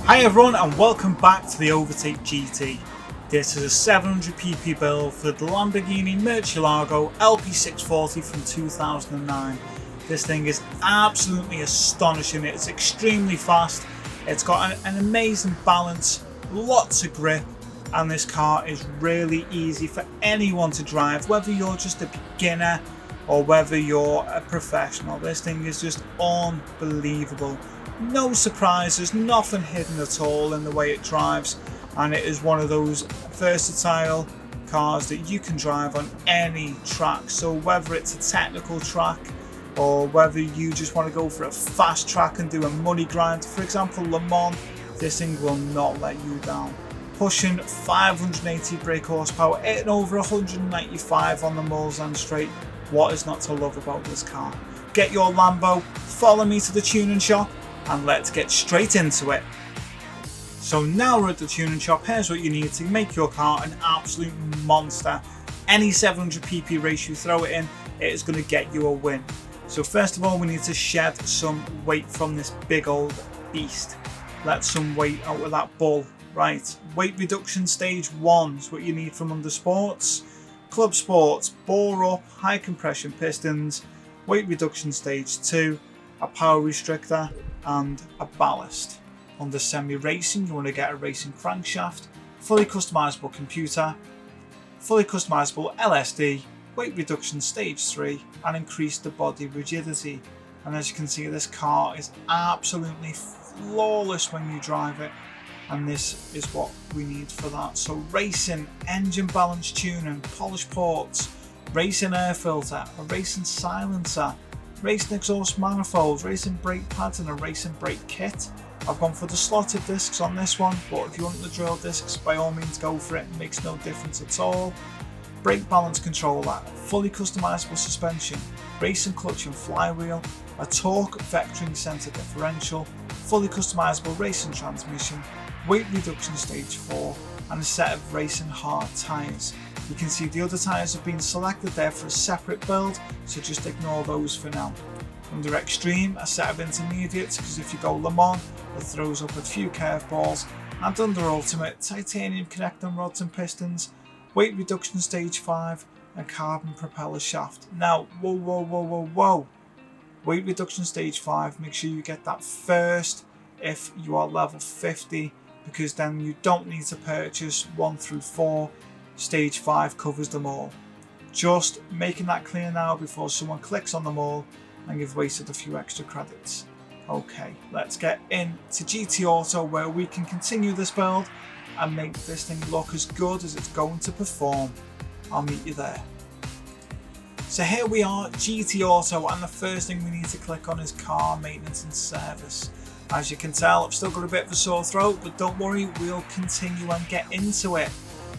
Hi everyone and welcome back to the Overtake GT. This is a 700pp build for the Lamborghini Murcielago LP 640 from 2009. This thing is absolutely astonishing. It's extremely fast, it's got an amazing balance, lots of grip, and this car is really easy for anyone to drive, whether you're just a beginner or whether you're a professional. This thing is just unbelievable. No surprises, nothing hidden at all in the way it drives, and it is one of those versatile cars that you can drive on any track. So whether it's a technical track or whether you just want to go for a fast track and do a money grind, for example Le Mans, this thing will not let you down. Pushing 580 brake horsepower, hitting over 195 on the Mulsanne straight. What is not to love about this car? Get your Lambo, follow me to the tuning shop, and let's get straight into it. So now we're at the tuning shop. Here's what you need to make your car an absolute monster. Any 700pp race you throw it in, it is going to get you a win. So first of all, we need to shed some weight from this big old beast. Let some weight out of that bull. Right, weight reduction stage 1 is what you need from under sports. Club sports, bore up, high compression pistons. Weight reduction stage 2, a power restrictor and a ballast. Under semi-racing, you want to get a racing crankshaft, fully customizable computer, fully customizable LSD, weight reduction stage 3, and increase the body rigidity. And as you can see, this car is absolutely flawless when you drive it, and this is what we need for that. So racing, engine balance tuning, polished ports, racing air filter, a racing silencer, racing exhaust manifold, racing brake pads and a racing brake kit. I've gone for the slotted discs on this one, but if you want the drill discs, by all means go for it, it makes no difference at all. Brake balance controller, fully customizable suspension, racing clutch and flywheel, a torque vectoring center differential, fully customizable racing transmission, weight reduction stage 4, and a set of racing hard tyres. You can see the other tyres have been selected there for a separate build, so just ignore those for now. Under extreme, a set of intermediates, because if you go Le Mans, it throws up a few curveballs. And under ultimate, titanium connecting rods and pistons, weight reduction stage 5, and carbon propeller shaft. Now, whoa. Weight reduction stage 5, make sure you get that first if you are level 50, because then you don't need to purchase 1 through 4. Stage 5 covers them all. Just making that clear now before someone clicks on them all and you've wasted a few extra credits. Okay, let's get into GT Auto where we can continue this build and make this thing look as good as it's going to perform. I'll meet you there. So here we are, GT Auto, and the first thing we need to click on is car maintenance and service. As you can tell, I've still got a bit of a sore throat, but don't worry, we'll continue and get into it.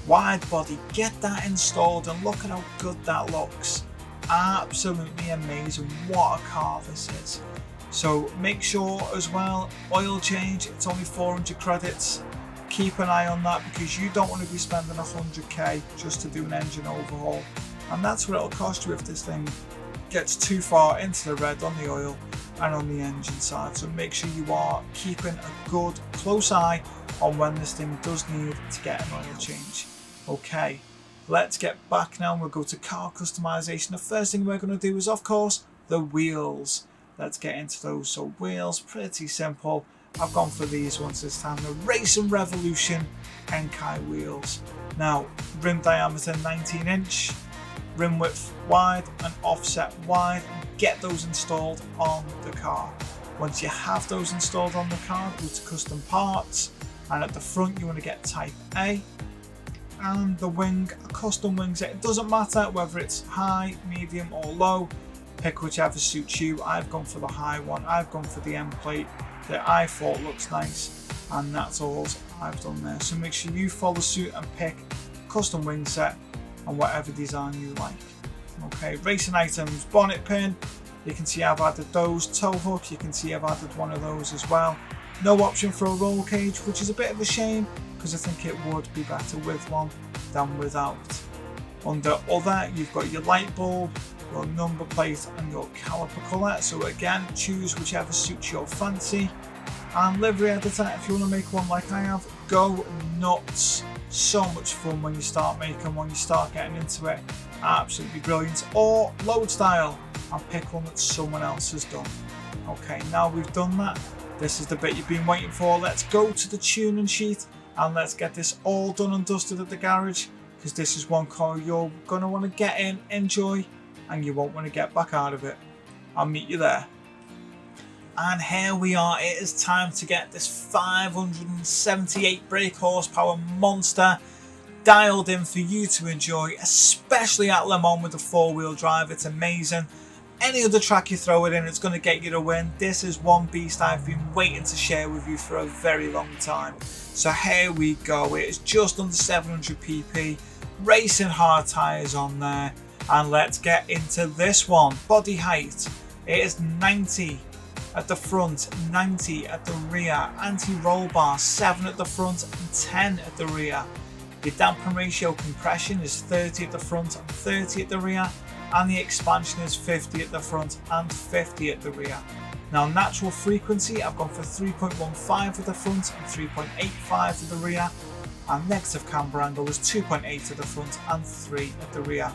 Wide body, get that installed and look at how good that looks. Absolutely amazing, what a car this is. So make sure as well, oil change, it's only 400 credits. Keep an eye on that because you don't want to be spending 100k just to do an engine overhaul. And that's what it'll cost you if this thing gets too far into the red on the oil and on the engine side. So make sure you are keeping a good close eye on when this thing does need to get an oil change. Okay, let's get back now and we'll go to car customization. The first thing we're going to do is, of course, the wheels. Let's get into those. So wheels, pretty simple. I've gone for these ones this time, the Racing Revolution Enkai wheels. Now, rim diameter 19-inch, rim width wide and offset wide, and get those installed on the car. Once you have those installed on the car, go to custom parts, and at the front you want to get type A. And the wing, a custom wing set. It doesn't matter whether it's high, medium or low, pick whichever suits you. I've gone for the high one, I've gone for the end plate that I thought looks nice, and that's all I've done there. So make sure you follow suit and pick custom wing set and whatever design you like. Okay, racing items, bonnet pin, you can see I've added those. Tow hook, you can see I've added one of those as well. No option for a roll cage, which is a bit of a shame because I think it would be better with one than without. Under other, you've got your light bulb, your number plate and your caliper colour. So again, choose whichever suits your fancy. And livery editor, if you want to make one like I have, go nuts. So much fun when you start making one, you start getting into it. Absolutely brilliant. Or load style and pick one that someone else has done. Okay, now we've done that, this is the bit you've been waiting for. Let's go to the tuning sheet and let's get this all done and dusted at the garage, because this is one car you're going to want to get in, enjoy, and you won't want to get back out of it. I'll meet you there. And here we are, it is time to get this 578 brake horsepower monster dialed in for you to enjoy, especially at Le Mans with the 4-wheel drive. It's amazing. Any other track you throw it in, it's going to get you to win. This is one beast I've been waiting to share with you for a very long time. So here we go, it is just under 700 pp, racing hard tyres on there, and let's get into this one. Body height, it is 90 at the front, 90 at the rear, anti-roll bar 7 at the front and 10 at the rear. The damping ratio compression is 30 at the front and 30 at the rear, and the expansion is 50 at the front and 50 at the rear. Now natural frequency, I've gone for 3.15 at the front and 3.85 at the rear, and negative camber angle is 2.8 at the front and 3 at the rear.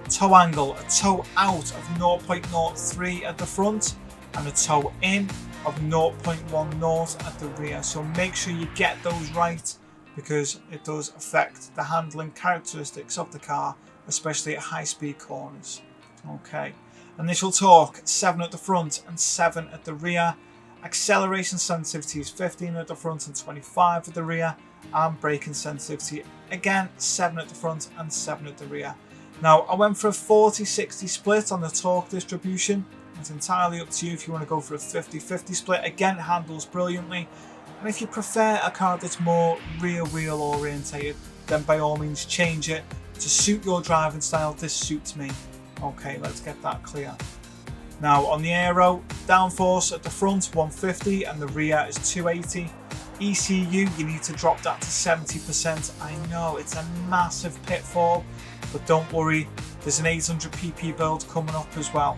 Toe angle, a toe out of 0.03 at the front and a toe in of 0.10 at the rear. So make sure you get those right, because it does affect the handling characteristics of the car, especially at high speed corners. Okay, initial torque 7 at the front and 7 at the rear. Acceleration sensitivity is 15 at the front and 25 at the rear, and braking sensitivity again 7 at the front and 7 at the rear. Now I went for a 40-60 split on the torque distribution. It's entirely up to you if you want to go for a 50-50 split. Again, it handles brilliantly, and if you prefer a car that's more rear wheel orientated, then by all means change it to suit your driving style. This suits me. Okay, let's get that clear. Now on the aero, downforce at the front 150 and the rear is 280. ECU, you need to drop that to 70%. I know it's a massive pitfall, but don't worry, there's an 800 pp build coming up as well.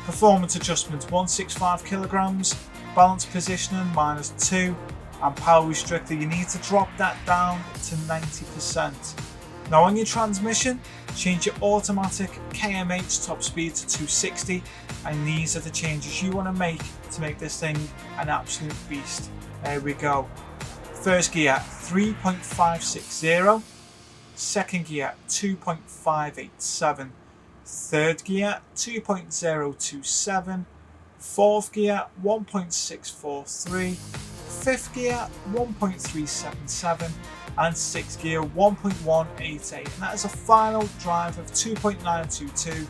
Performance adjustment 165 kilograms, balance positioning -2, and power restrictor, you need to drop that down to 90%. Now on your transmission, change your automatic KMH top speed to 260, and these are the changes you want to make this thing an absolute beast. There we go. First gear 3.560, second gear 2.587, third gear 2.027, fourth gear 1.643, fifth gear 1.377, and sixth gear 1.188, and that is a final drive of 2.922,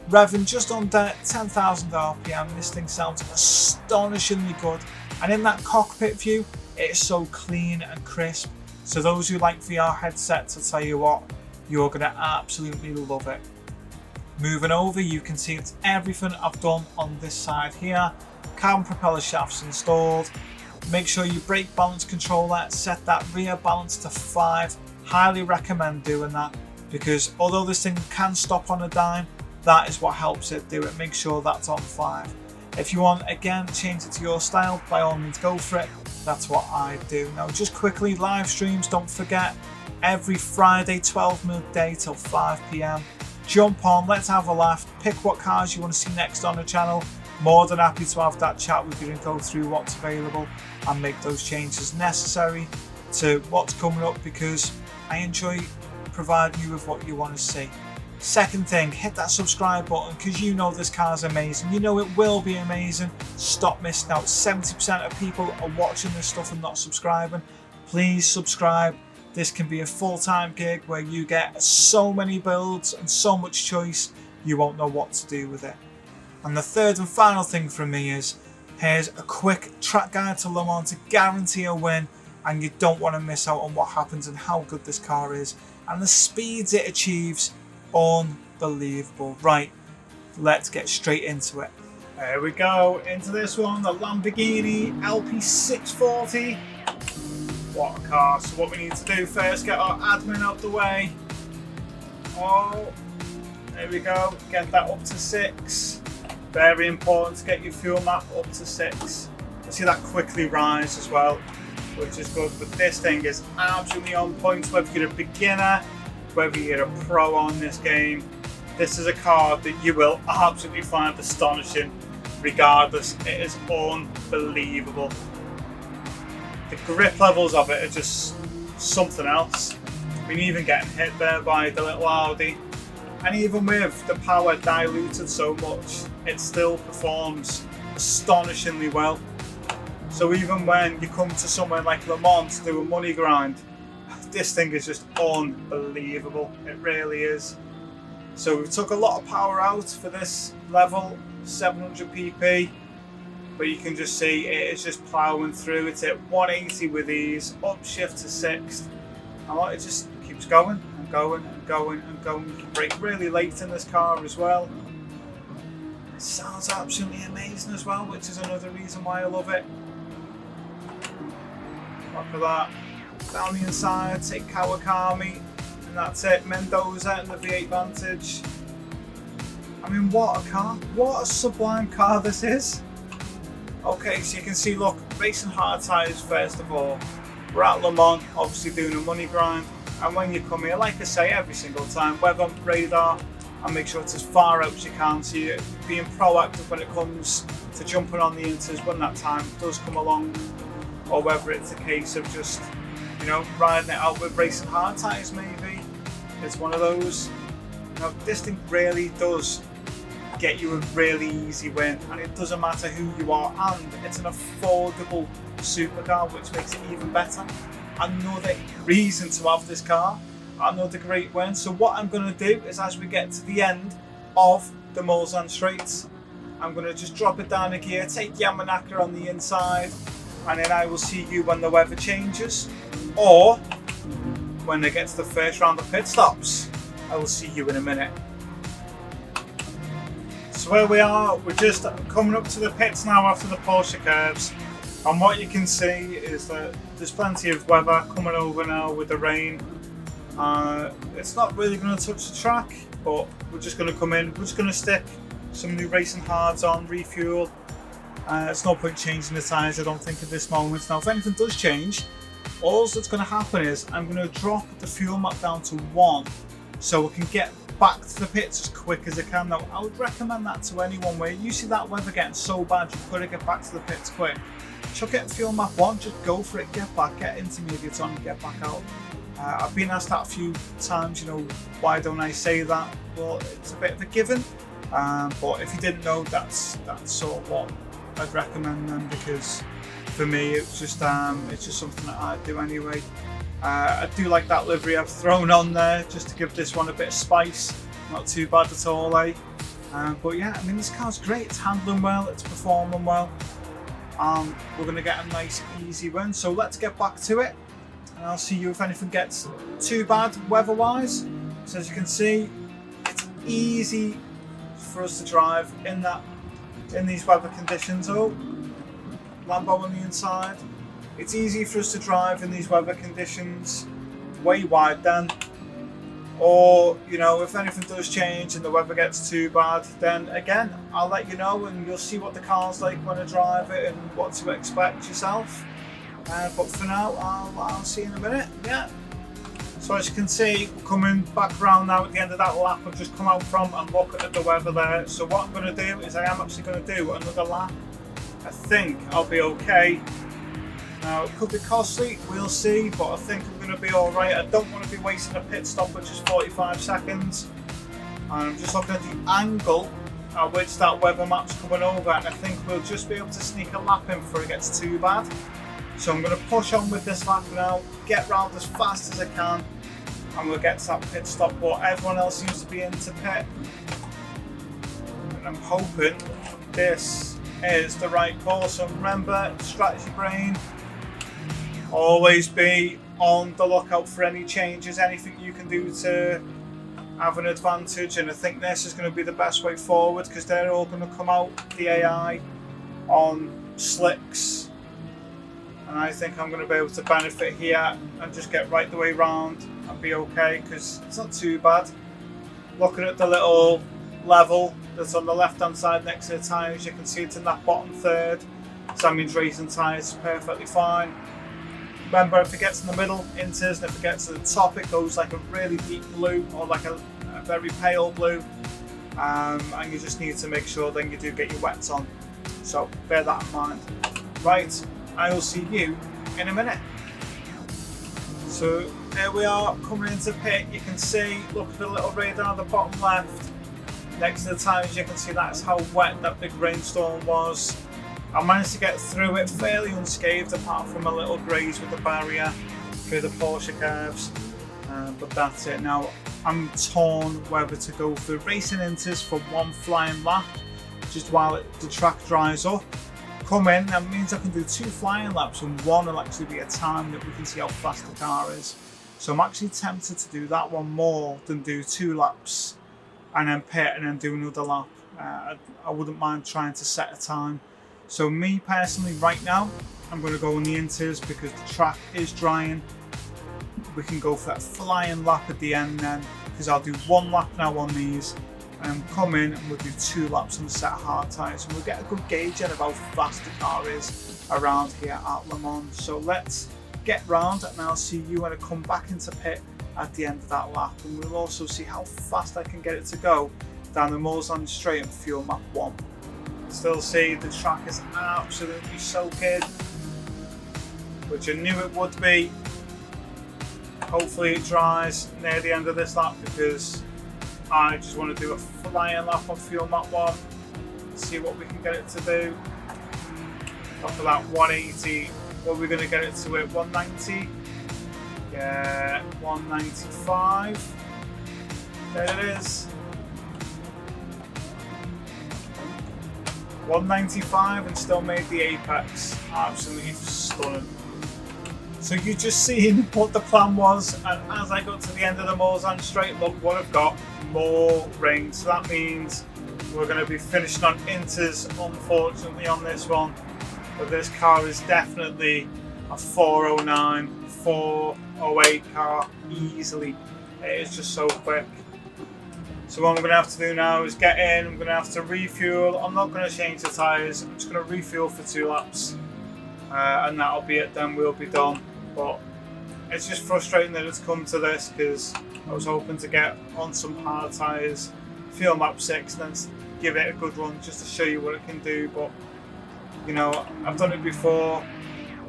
revving just under 10,000 RPM. This thing sounds astonishingly good, and in that cockpit view it is so clean and crisp. So those who like VR headsets, I'll tell you what, you're going to absolutely love it. Moving over, you can see it's everything I've done on this side here. Carbon propeller shafts installed. Make sure you brake balance controller, set that rear balance to 5. Highly recommend doing that, because although this thing can stop on a dime, that is what helps it do it. Make sure that's on 5. If you want, again, change it to your style, by all means go for it. That's what I do. Now just quickly, live streams, don't forget, every Friday 12 midday till 5 p.m. Jump on, let's have a laugh, pick what cars you want to see next on the channel. More than happy to have that chat with you and go through what's available and make those changes necessary to what's coming up, because I enjoy providing you with what you want to see. Second thing, hit that subscribe button, because you know this car's amazing. You know it will be amazing. Stop missing out. 70% of people are watching this stuff and not subscribing. Please subscribe. This can be a full-time gig where you get so many builds and so much choice, you won't know what to do with it. And the third and final thing from me is, here's a quick track guide to Le Mans to guarantee a win, and you don't want to miss out on what happens and how good this car is and the speeds it achieves. Unbelievable. Right, let's get straight into it. There we go, into this one, the Lamborghini LP 640. What a car. So what we need to do first, get our admin out the way. Oh, there we go, get that up to 6. Very important to get your fuel map up to 6. The see that quickly rise as well, which is good. But this thing is absolutely on point, whether you're a beginner, whether you're a pro on this game. This is a car that you will absolutely find astonishing regardless. It is unbelievable. The grip levels of it are just something else. I mean, even getting hit there by the little Audi, and even with the power diluted so much, it still performs astonishingly well. So even when you come to somewhere like Le Mans to do a money grind, this thing is just unbelievable. It really is. So we took a lot of power out for this level, 700 pp, but you can just see it is just ploughing through. It's at 180 with ease, upshift to 6th, and it just keeps going and going and going and going. You can brake really late in this car as well. It sounds absolutely amazing as well, which is another reason why I love it. Look at that. Down the inside, take Kawakami, and that's it. Mendoza and the V8 Vantage. I mean, what a car. What a sublime car this is. Okay, so you can see, look, racing hard tyres first of all. We're at Le Mans, obviously doing a money grind. And when you come here, like I say every single time, weather radar, and make sure it's as far out as you can. So you're being proactive when it comes to jumping on the inters when that time does come along. Or whether it's a case of just, you know, riding it out with racing hard tyres maybe. It's one of those. You know, this thing really does get you a really easy win, and it doesn't matter who you are, and it's an affordable supercar, which makes it even better. Another reason to have this car, another great win. So what I'm going to do is, as we get to the end of the Mulsanne Straights, I'm going to just drop it down a gear, take Yamanaka on the inside, and then I will see you when the weather changes, or when they get to the first round of pit stops. I will see you in a minute. So where we are, we're just coming up to the pits now after the Porsche curves, and what you can see is that there's plenty of weather coming over now with the rain. It's not really going to touch the track, but we're just going to come in, we're just going to stick some new racing hards on, refuel. It's no point changing the tyres, I don't think, at this moment. Now if anything does change, all that's going to happen is I'm going to drop the fuel map down to 1 so we can get back to the pits as quick as I can. Now I would recommend that to anyone where you see that weather getting so bad you've got to get back to the pits quick. Chuck it in fuel map 1, just go for it, get back, get intermediates on and get back out. I've been asked that a few times, you know, why don't I say that? Well, it's a bit of a given, but if you didn't know, that's sort of what I'd recommend them, because for me it's just something that I do anyway. I do like that livery I've thrown on there just to give this one a bit of spice. Not too bad at all, eh? But yeah, I mean, this car's great. It's handling well, it's performing well. We're going to get a nice easy win, so let's get back to it, and I'll see you if anything gets too bad weather wise. So as you can see, it's easy for us to drive in these weather conditions. Oh, Lambo on the inside. It's easy for us to drive in these weather conditions, way wide then. Or, you know, if anything does change and the weather gets too bad, then again, I'll let you know and you'll see what the car's like when I drive it and what to expect yourself. But for now, I'll see you in a minute. Yeah. So as you can see, we're coming back around now at the end of that lap I've just come out from, and look at the weather there. So what I'm going to do is I am actually going to do another lap. I think I'll be okay. Now, it could be costly, we'll see, but I think I'm going to be alright. I don't want to be wasting a pit stop, which is 45 seconds. And I'm just looking at the angle at which that weather map's coming over, and I think we'll just be able to sneak a lap in before it gets too bad. So I'm going to push on with this lap now, get round as fast as I can, and we'll get to that pit stop. But everyone else seems to be into pit, and I'm hoping this is the right call. So remember, strategy brain. Always be on the lookout for any changes, anything you can do to have an advantage, and I think this is going to be the best way forward, because they're all going to come out, the AI, on slicks, and I think I'm going to be able to benefit here and just get right the way round and be okay, because it's not too bad. Looking at the little level that's on the left hand side next to the tyres, you can see it's in that bottom third. So that means racing tyres perfectly fine. Remember, if it gets in the middle, inters, and if it gets to the top, it goes like a really deep blue or like a very pale blue. And you just need to make sure then you do get your wets on. So bear that in mind. Right, I will see you in a minute. So there we are, coming into pit. You can see, look at the little radar on the bottom left. Next to the tyres, you can see that's how wet that big rainstorm was. I managed to get through it fairly unscathed, apart from a little graze with the barrier through the Porsche curves. But that's it. Now I'm torn whether to go for racing inters for one flying lap, just while the track dries up. Come in, that means I can do 2 flying laps, and one will actually be a time that we can see how fast the car is. So I'm actually tempted to do that one more than do 2 laps and then pit and then do another lap. I wouldn't mind trying to set a time. So me personally right now, I'm going to go on the inters because the track is drying. We can go for that flying lap at the end then, because I'll do 1 lap now on these and come in and we'll do 2 laps on a set of hard tyres, and we'll get a good gauge of how fast the car is around here at Le Mans. So let's get round and I'll see you when I come back into pit at the end of that lap, and we'll also see how fast I can get it to go down the Mulsanne straight on fuel map 1. Still see the track is absolutely soaking, which I knew it would be. Hopefully it dries near the end of this lap, because I just want to do a flying lap on fuel map 1, see what we can get it to do. Off of that 180, what are we going to get it to at 190? Yeah, 195. There it is. 195 and still made the apex. Absolutely stunning. So you just seen what the plan was, and as I got to the end of the Mulsanne straight, look what I've got, more rain. So that means we're going to be finishing on inters, unfortunately, on this one. But this car is definitely a 409, 408 car, easily. It is just so quick. So what I'm going to have to do now is get in, I'm going to have to refuel. I'm not going to change the tyres, I'm just going to refuel for 2 laps. And that'll be it, then we'll be done. But it's just frustrating that it's come to this, because I was hoping to get on some hard tyres, fuel map 6, and then give it a good run just to show you what it can do. But you know, I've done it before,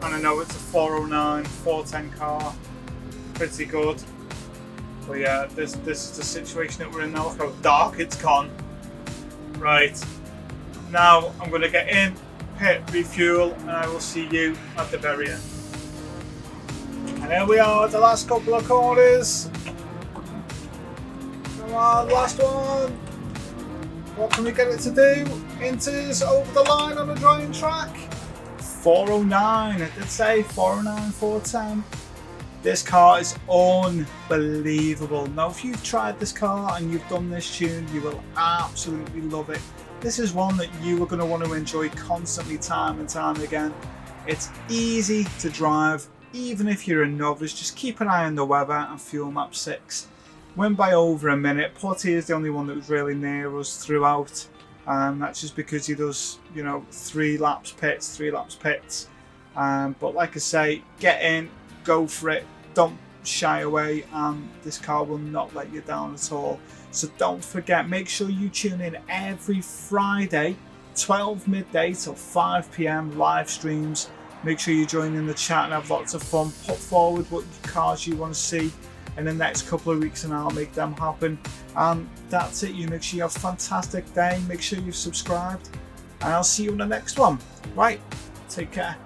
and I know it's a 409, 410 car, pretty good. But yeah, this is the situation that we're in now. Look how dark it's gone. Right, now I'm going to get in, pit, refuel, and I will see you at the very end. And here we are, the last couple of corners. Come on, last one. What can we get it to do? Inters over the line on a drying track. 409, I did say 409, 410. This car is unbelievable. Now, if you've tried this car and you've done this tune, you will absolutely love it. This is one that you are going to want to enjoy constantly, time and time again. It's easy to drive, even if you're a novice. Just keep an eye on the weather and fuel map 6. Went by over a minute. Portier is the only one that was really near us throughout. That's just because he does, 3 laps pits, 3 laps pits. But like I say, get in, go for it. Don't shy away, and this car will not let you down at all. So don't forget, make sure you tune in every Friday, 12 midday till 5 PM live streams. Make sure you join in the chat and have lots of fun. Put forward what cars you want to see in the next couple of weeks, and I'll make them happen. And that's it. You make sure you have a fantastic day. Make sure you've subscribed, and I'll see you in the next one. Right, take care.